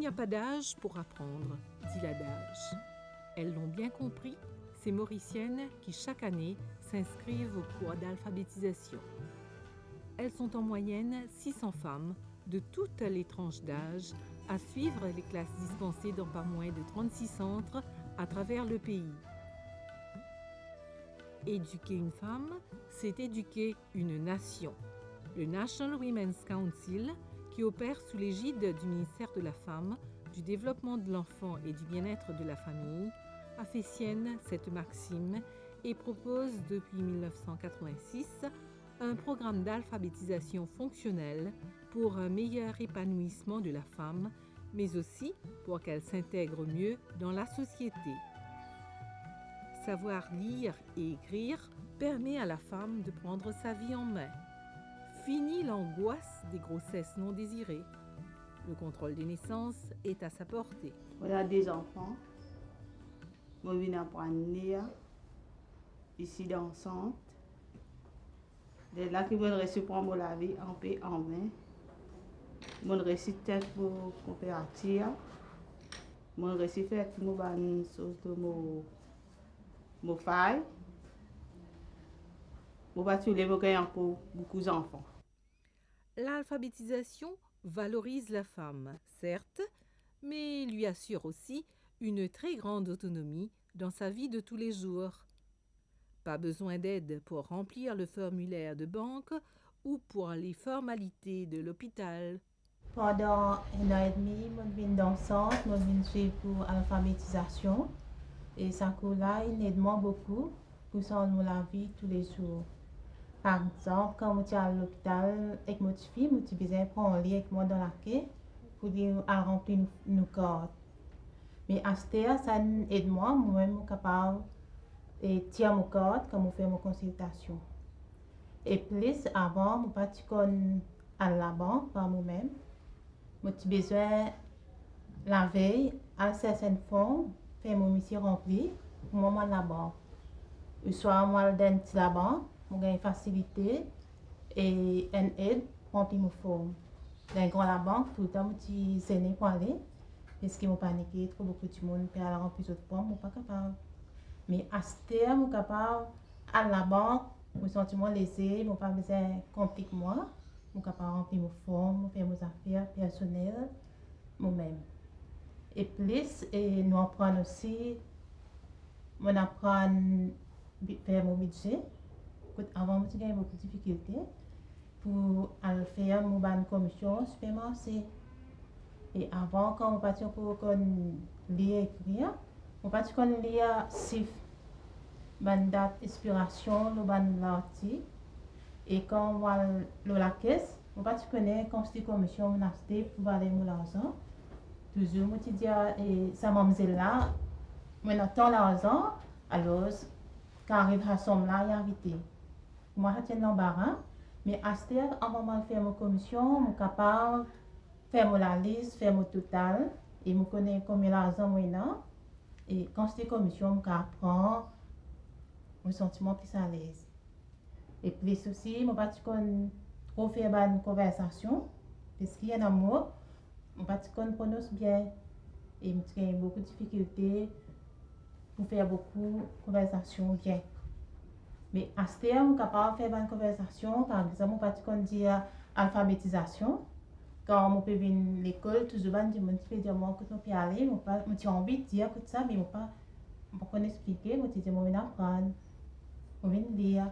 n'y a pas d'âge pour apprendre, dit l'adage. Elles l'ont bien compris, ces Mauriciennes qui chaque année s'inscrivent au cours d'alphabétisation. Elles sont en moyenne 600 femmes de toutes les tranches d'âge à suivre les classes dispensées dans pas moins de 36 centres à travers le pays. Éduquer une femme, c'est éduquer une nation. Le National Women's Council, qui opère sous l'égide du ministère de la Femme, du Développement de l'Enfant et du Bien-être de la Famille, a fait sienne cette maxime et propose depuis 1986 un programme d'alphabétisation fonctionnelle pour un meilleur épanouissement de la femme, mais aussi pour qu'elle s'intègre mieux dans la société. Savoir lire et écrire permet à la femme de prendre sa vie en main. Fini l'angoisse des grossesses non désirées. Le contrôle des naissances est à sa portée. On a des enfants. Je viens apprendre à lire ici dans le centre. Dès là qu'ils veulent recevoir la vie en paix en main. Je récite tête pour coopérative. Je récite fait une chose de mon faille. Je vais tuer encore beaucoup d'enfants. L'alphabétisation valorise la femme, certes, mais lui assure aussi une très grande autonomie dans sa vie de tous les jours. Pas besoin d'aide pour remplir le formulaire de banque ou pour les formalités de l'hôpital. Pendant 1 an et demi, je viens dans le centre, je viens suivre pour l'alphabétisation. Et ça là, il aide moi beaucoup pour changer la vie tous les jours. Par exemple, quand je suis à l'hôpital avec mon fille, je besoin prendre un lit avec moi dans la quai pour remplir nos cartes. Mais à ce temps, ça aide moi-même, je suis capable de tirer mon carte quand je fais ma consultation. Et plus, avant, je ne suis pas à la banque par moi-même. J'ai besoin la veille à certaines fonds faire mon mission rempli pour moi à la banque. Soit moi dans la banque, j'ai une facilité et une aide pour remplir mon forme. Dans la banque, tout le temps, je suis gênée pour aller parce que je paniqué, trop beaucoup de monde pour aller remplir d'autres formes, je ne suis pas capable. Mais à ce terme, je suis capable à la banque, je me sens laissée, je n'ai pas besoin de compliquer moi. Je suis capable de remplir mes formes, faire mes affaires personnelles moi-même. Et plus, nous apprenons aussi, on apprend à faire mon budget. Avant, j'avais beaucoup de difficultés pour faire mon commission supermarché. Et avant, quand on partait pour lire et écrire, on partait pour lire chiffres, date expiration, l'article. Et quand on va à la caisse, on va connaître quand je commission mon acheté pour aller mon argent. Toujours, je dis ça m'a là, on attend l'argent, alors quand arrive à somme là, il y a invité. Moi, je tiens l'embarras, mais à ce temps, avant de faire ma commission, je suis capable de faire ma liste, faire mon total, et je connais combien d'argent moi. Et quand je fais commission, je apprends mon sentiment plus à l'aise. Et plus aussi, je ne vais pas trop faire une conversation, parce qu'il y a un mot, je ne vais pas prononcer bien. Et j'ai beaucoup de difficultés pour faire beaucoup de conversations bien. Mais à ce terme, je suis capable de faire une conversation, par exemple, je ne vais pas dire alphabétisation. Quand je peux venir à l'école, toujours, je peux dire moi que je peux aller, j'ai envie de dire que ça, mais je ne peux pas expliquer, je dis, je vais apprendre, je vais lire.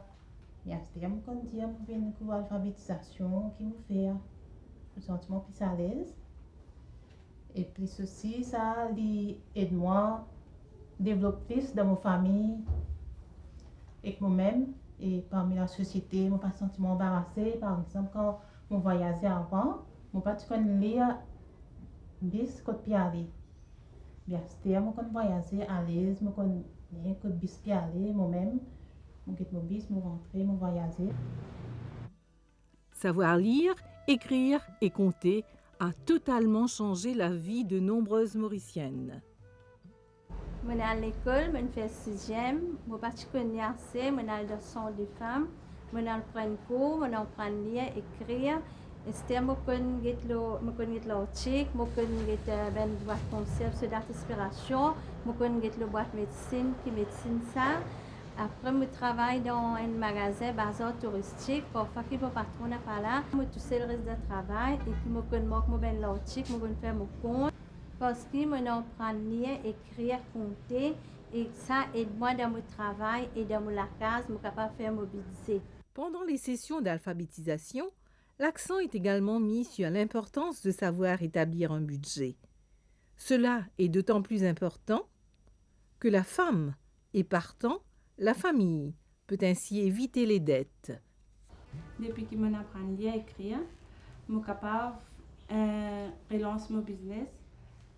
Et à ce terme, je peux dire, je vais venir pour l'alphabétisation, qui me fait, je me sens plus à l'aise. Et plus aussi, ça aide moi à développer plus dans ma famille et moi-même. Et parmi la société, je ne me pas sentir embarrassée. Par exemple, quand je voyageais avant, je ne pas lire bis que de aller. Bien, c'était je voyager à l'aise, je connais que de bis aller moi-même. Je quitte mon bis, je rentrer, je voyager. Savoir lire, écrire et compter a totalement changé la vie de nombreuses Mauriciennes. Je suis à l'école, je fais 6e, je suis assez, je suis dans le leçon des femmes, je prends cours, je apprends à lire, écrire Esther mokon get lo chic, mokon get ben boîte conserve ceux d'inspiration, mokon get le boîte médecine qui médecine ça. Après, je travaille dans un magasin bazar touristique. Parfois, que mon patron n'est pas là, je touche le reste du travail et puis je peux ben lo chic, je peux faire mon compte parce que je apprends à lire, écrire, compter et ça aide-moi dans mon travail et dans la case, je suis capable de faire mobiliser. Pendant les sessions d'alphabétisation, l'accent est également mis sur l'importance de savoir établir un budget. Cela est d'autant plus important que la femme et partant, la famille peut ainsi éviter les dettes. Depuis que je apprends à lire et écrire, je suis capable de relancer mon business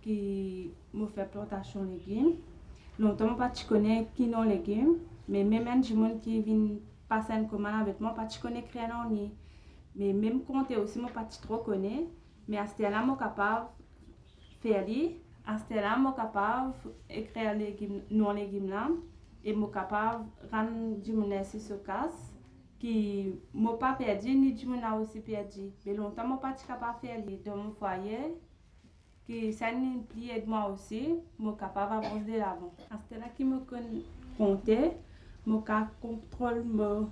qui me fait plantation de légumes. Longtemps, je ne connais pas qui sont les légumes, mais même les gens qui viennent passer une commande avec moi, je ne connais rien en eux. Mais même compter aussi, je ne connais pas trop. Mais à ce moment-là, je suis capable de faire lire. À ce moment-là, je suis capable d'écrire les légumes là. Et je suis capable de rendre du monde sur casse. Qui ne pas perdu, ni du monde aussi perdu. Mais longtemps, je ne suis pas capable de faire lire dans mon foyer. Que ça n'implique aide moi aussi, je suis capable d'avancer de l'avant. À ce moment-là, je me compter, je contrôle mon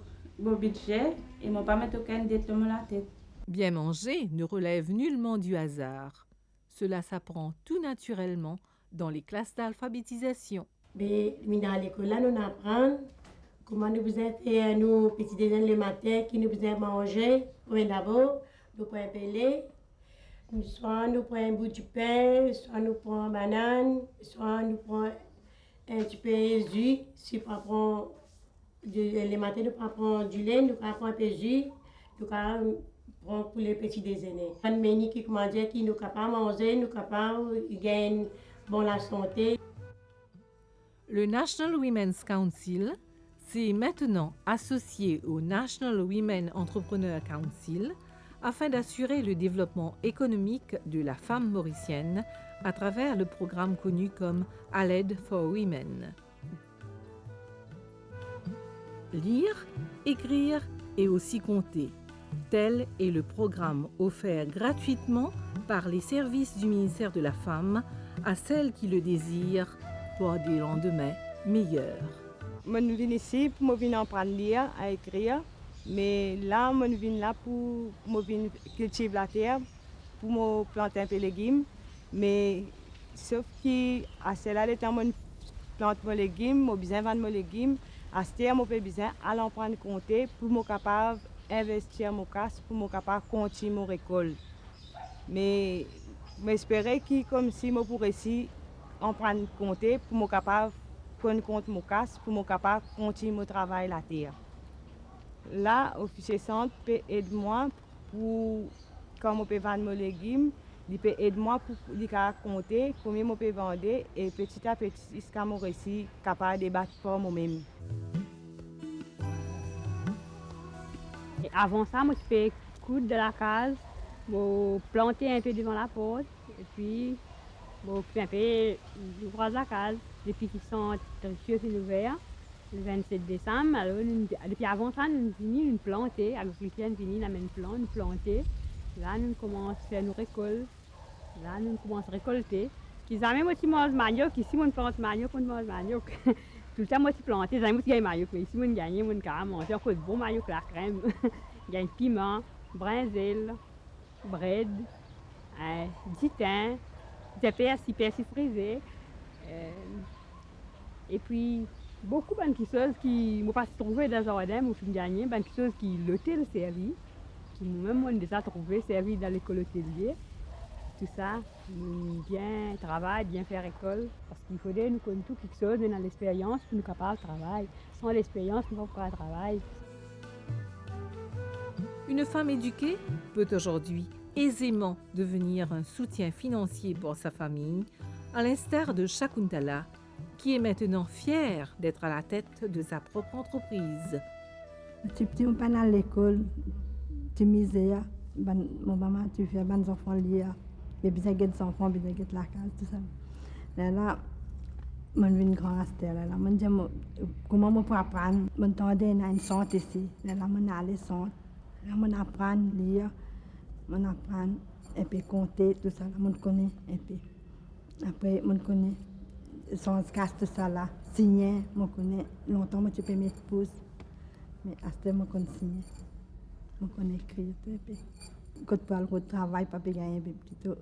budget et je ne pas mettre aucun dette dans la tête. Bien manger ne relève nullement du hasard. Cela s'apprend tout naturellement dans les classes d'alphabétisation. Mais dans l'école, là, nous apprenons comment nous faisons faire nos petits déjeuners le matin, qui nous faisons manger. D'abord, nous prenons un pelé. Soit nous prenons un bout de pain, soit nous prenons une banane, soit nous prenons un petit peu de jus. Si nous prenons le matin, nous prenons du lait, nous prenons un peu de jus, nous prenons pour les petits déjeuners. Un menu qui comment dire, qui nous capable de manger, nous capable de gagner bon la santé. Le National Women's Council s'est maintenant associé au National Women Entrepreneur Council afin d'assurer le développement économique de la femme mauricienne à travers le programme connu comme Aled for Women. Lire, écrire et aussi compter. Tel est le programme offert gratuitement par les services du ministère de la Femme à celles qui le désirent pour des lendemains meilleurs. Je viens ici pour apprendre à lire, à écrire. Mais là, je viens là pour cultiver la terre, pour planter un peu de légumes. Mais sauf que à cela, le temps où je plante mes légumes, je besoin de vendre mes légumes. À ce temps, je besoin d'aller prendre compte pour être capable d'investir mon casse, pour être capable de continuer mon récolte. Mais j'espère que comme si je pourrais en prendre compte pour être capable de prendre compte mon casse, pour être capable de continuer mon travail la terre. Là, l'officier centre peut aider moi pour quand je peux vendre mes légumes, il peut aider moi pour compter combien je peux vendre et petit à petit, jusqu'à mon récit capable de battre pour moi-même. Avant ça, je fais coudre de la case, je planter un peu devant la porte et puis je fais un peu l'ouvrage de la case depuis qu'ils sont très ouverts. Le 27 décembre, alors, depuis avant ça, nous finissons de planter, l'agriculteur finit la même plan, nous planter. Là, nous commençons à faire nos récoltes. Là, nous commençons à récolter. Qu'ils ont même aussi mangé manioc, ici, on plante manioc, on mange manioc. Tout le temps, moi, je plante, ils ont aussi gagné manioc, mais ici, on gagne, on a mangé encore de bon manioc, la crème. Il y a piment, brinzel, bread, du thym, des persil frisé. Et puis, beaucoup de choses qui m'ont pas trouvé dans le jardin, m'ont fait gagner, des choses qui l'hôtel le servi, qui m'ont déjà trouvé, servi dans l'école hôtelier. Tout ça, bien travailler, bien faire école, parce qu'il faudrait nous connaître tout quelque chose dans l'expérience pour nous capables de travailler. Sans l'expérience, nous ne pouvons pas travailler. Une femme éduquée peut aujourd'hui aisément devenir un soutien financier pour sa famille, à l'instar de Shakuntala, qui est maintenant fière d'être à la tête de sa propre entreprise. Tu ne pas à l'école, tu misère, mon maman, tu fais des enfants lire, mais besoin de enfants, besoin de la case, tout ça. Là, je suis une grande astère. Là, je me dis, comment je peux apprendre? Je me tendais à une centre ici. Là, je suis allée à centre. Là, je apprends à lire. on apprend un peu compter, tout ça, on connaît un peu. Après, on connaît sans casse tout ça là, signer, on connaît. Longtemps, moi, tu peux mettre pouce, mais à ce moment, on connaît signer. On connaît écrire tout un peu. Quand tu parles de travail, papa gagne un peu petit peu.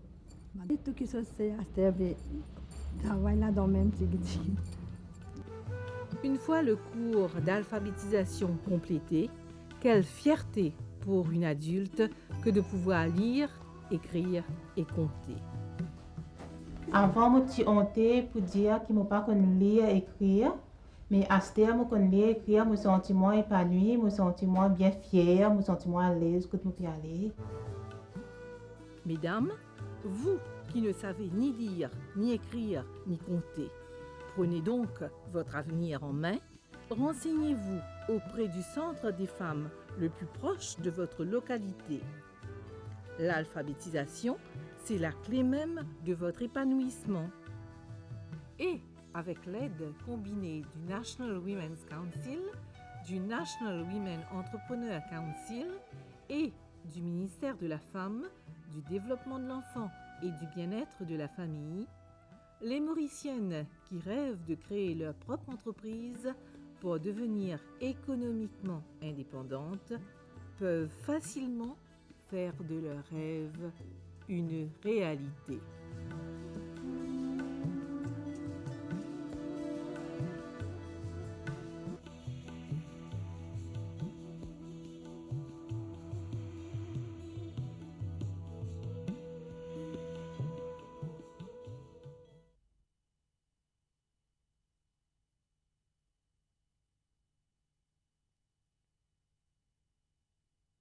Tout qui se fait, à ce moment, travail là dans le même petit. Une fois le cours d'alphabétisation complété, quelle fierté pour une adulte que de pouvoir lire, écrire et compter. Avant, je suis honte pour dire que je ne peux pas lire et écrire. Mais à ce moment, je lire et écrire, je me sens moins épanouie, je me sens moins bien fière, je me sens moins à l'aise que je peux aller. Mesdames, vous qui ne savez ni lire, ni écrire, ni compter, prenez donc votre avenir en main. Renseignez-vous auprès du centre des femmes le plus proche de votre localité. L'alphabétisation, c'est la clé même de votre épanouissement. Et avec l'aide combinée du National Women's Council, du National Women Entrepreneur Council et du ministère de la Femme, du Développement de l'Enfant et du Bien-être de la Famille, les Mauriciennes qui rêvent de créer leur propre entreprise pour devenir économiquement indépendantes peuvent facilement faire de leurs rêves une réalité.